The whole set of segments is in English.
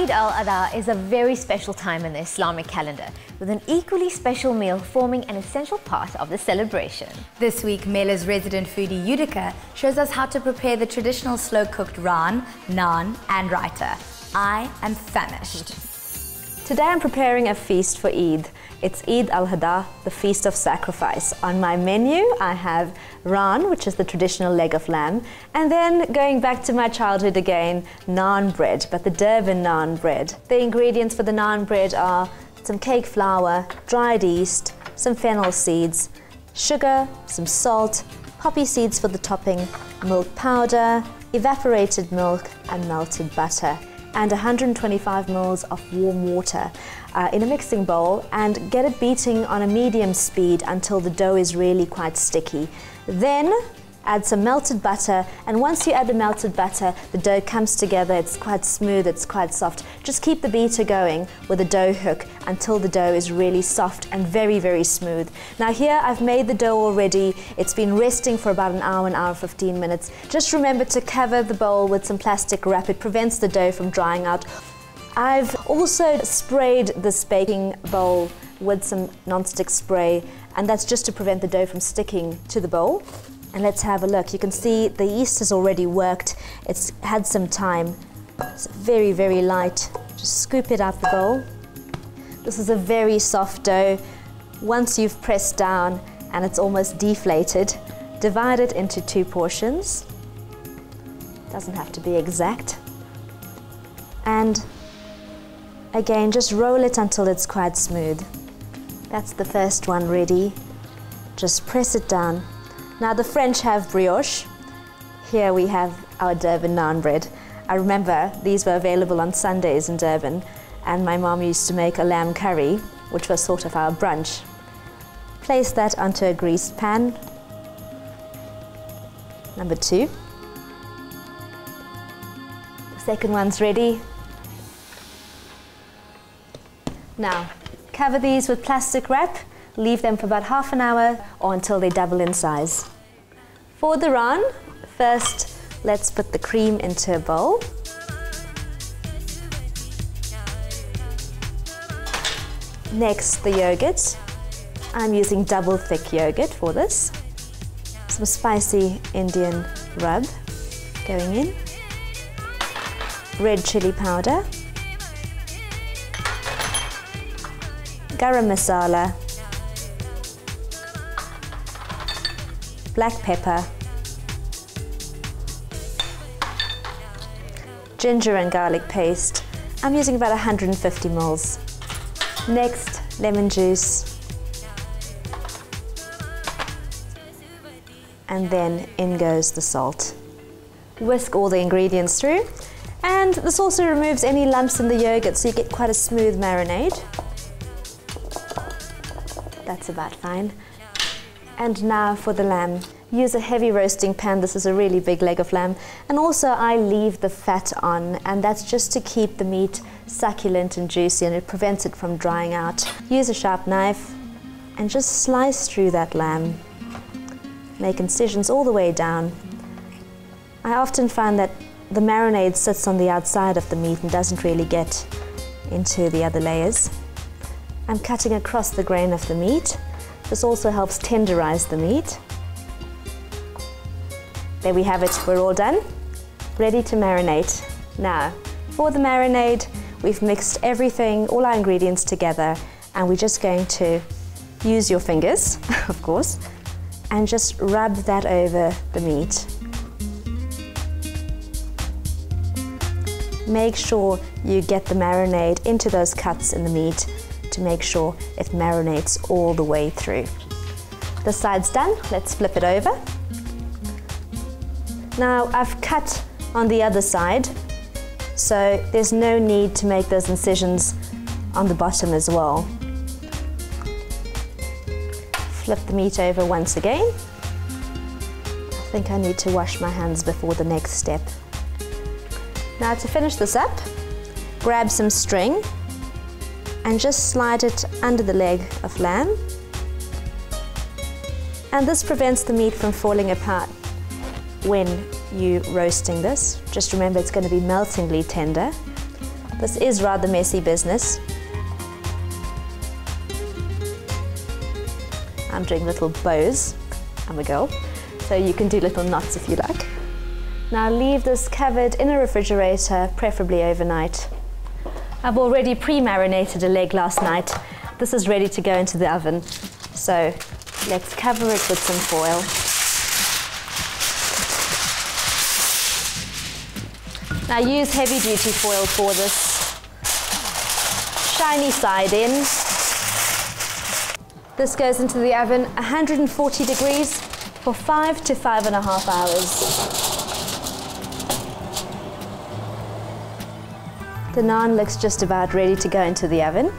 Eid al-Adha is a very special time in the Islamic calendar, with an equally special meal forming an essential part of the celebration. This week, Mela's resident foodie Yudhika shows us how to prepare the traditional slow-cooked Raan, Naan and Raita. I am famished. Today I'm preparing a feast for Eid. It's Eid al-Adha, the feast of sacrifice. On my menu I have Raan, which is the traditional leg of lamb, and then going back to my childhood again, naan bread, but the Durban naan bread. The ingredients for the naan bread are some cake flour, dried yeast, some fennel seeds, sugar, some salt, poppy seeds for the topping, milk powder, evaporated milk and melted butter, and 125 ml of warm water in a mixing bowl, and get it beating on a medium speed until the dough is really quite sticky. Then add some melted butter, and once you add the melted butter, the dough comes together, it's quite smooth, it's quite soft. Just keep the beater going with a dough hook until the dough is really soft and very, very smooth. Now here I've made the dough already. It's been resting for about an hour and 15 minutes. Just remember to cover the bowl with some plastic wrap. It prevents the dough from drying out. I've also sprayed this baking bowl with some non-stick spray, and that's just to prevent the dough from sticking to the bowl. And let's have a look. You can see the yeast has already worked. It's had some time. It's very, very light. Just scoop it out the bowl. This is a very soft dough. Once you've pressed down and it's almost deflated, divide it into 2 portions. Doesn't have to be exact. And again, just roll it until it's quite smooth. That's the first one ready. Just press it down. Now the French have brioche. Here we have our Durban naan bread. I remember these were available on Sundays in Durban, and my mom used to make a lamb curry, which was sort of our brunch. Place that onto a greased pan. Number 2. The second one's ready. Now, cover these with plastic wrap. Leave them for about half an hour or until they double in size. For the Raan, first let's put the cream into a bowl. Next, the yogurt. I'm using double thick yogurt for this. Some spicy Indian rub going in. Red chili powder. Garam masala. Black pepper, ginger and garlic paste. I'm using about 150 ml. Next, lemon juice. And then in goes the salt. Whisk all the ingredients through, and this also removes any lumps in the yogurt, so you get quite a smooth marinade. That's about fine. And now for the lamb. Use a heavy roasting pan. This is a really big leg of lamb. And also I leave the fat on, and that's just to keep the meat succulent and juicy, and it prevents it from drying out. Use a sharp knife and just slice through that lamb. Make incisions all the way down. I often find that the marinade sits on the outside of the meat and doesn't really get into the other layers. I'm cutting across the grain of the meat. This also helps tenderize the meat. There we have it, we're all done. Ready to marinate. Now, for the marinade, we've mixed everything, all our ingredients together, and we're just going to use your fingers, of course, and just rub that over the meat. Make sure you get the marinade into those cuts in the meat to make sure it marinates all the way through. The side's done, let's flip it over. Now I've cut on the other side, so there's no need to make those incisions on the bottom as well. Flip the meat over once again. I think I need to wash my hands before the next step. Now to finish this up, grab some string and just slide it under the leg of lamb. And this prevents the meat from falling apart when you're roasting this. Just remember, it's going to be meltingly tender. This is rather messy business. I'm doing little bows. I'm a girl, so you can do little knots if you like. Now leave this covered in a refrigerator, preferably overnight. I've already pre-marinated a leg last night. This is ready to go into the oven. So let's cover it with some foil. Now use heavy duty foil for this. Shiny side in. This goes into the oven 140 degrees for 5 to 5.5 hours. The naan looks just about ready to go into the oven.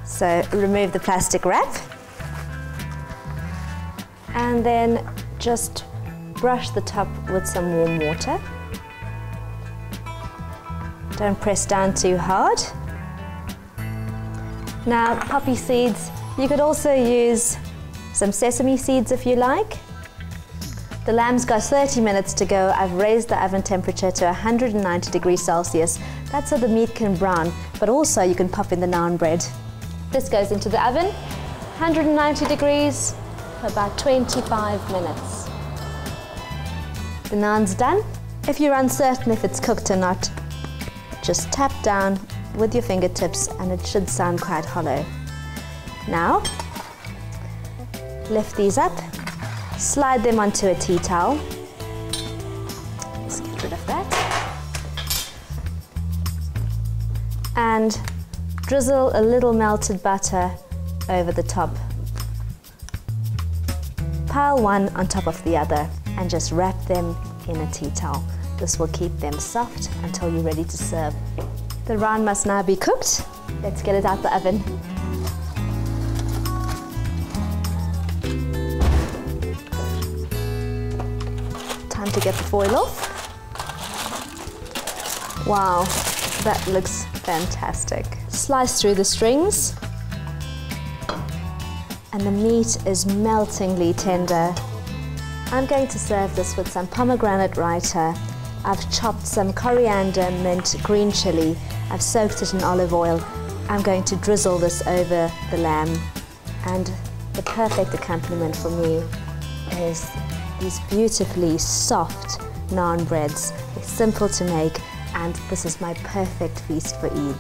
So remove the plastic wrap. And then just brush the top with some warm water. Don't press down too hard. Now, poppy seeds, you could also use some sesame seeds if you like. The lamb's got 30 minutes to go. I've raised the oven temperature to 190 degrees Celsius. That's so the meat can brown, but also you can pop in the naan bread. This goes into the oven, 190 degrees for about 25 minutes. The naan's done. If you're uncertain if it's cooked or not, just tap down with your fingertips and it should sound quite hollow. Now, lift these up, slide them onto a tea towel. Let's get rid of that. And drizzle a little melted butter over the top. Pile one on top of the other and just wrap them in a tea towel. This will keep them soft until you're ready to serve. The raan must now be cooked. Let's get it out the oven. Time to get the foil off. Wow, that looks fantastic. Slice through the strings. And the meat is meltingly tender. I'm going to serve this with some pomegranate raita. I've chopped some coriander, mint, green chili. I've soaked it in olive oil. I'm going to drizzle this over the lamb. And the perfect accompaniment for me is these beautifully soft naan breads. It's simple to make, and this is my perfect feast for Eid.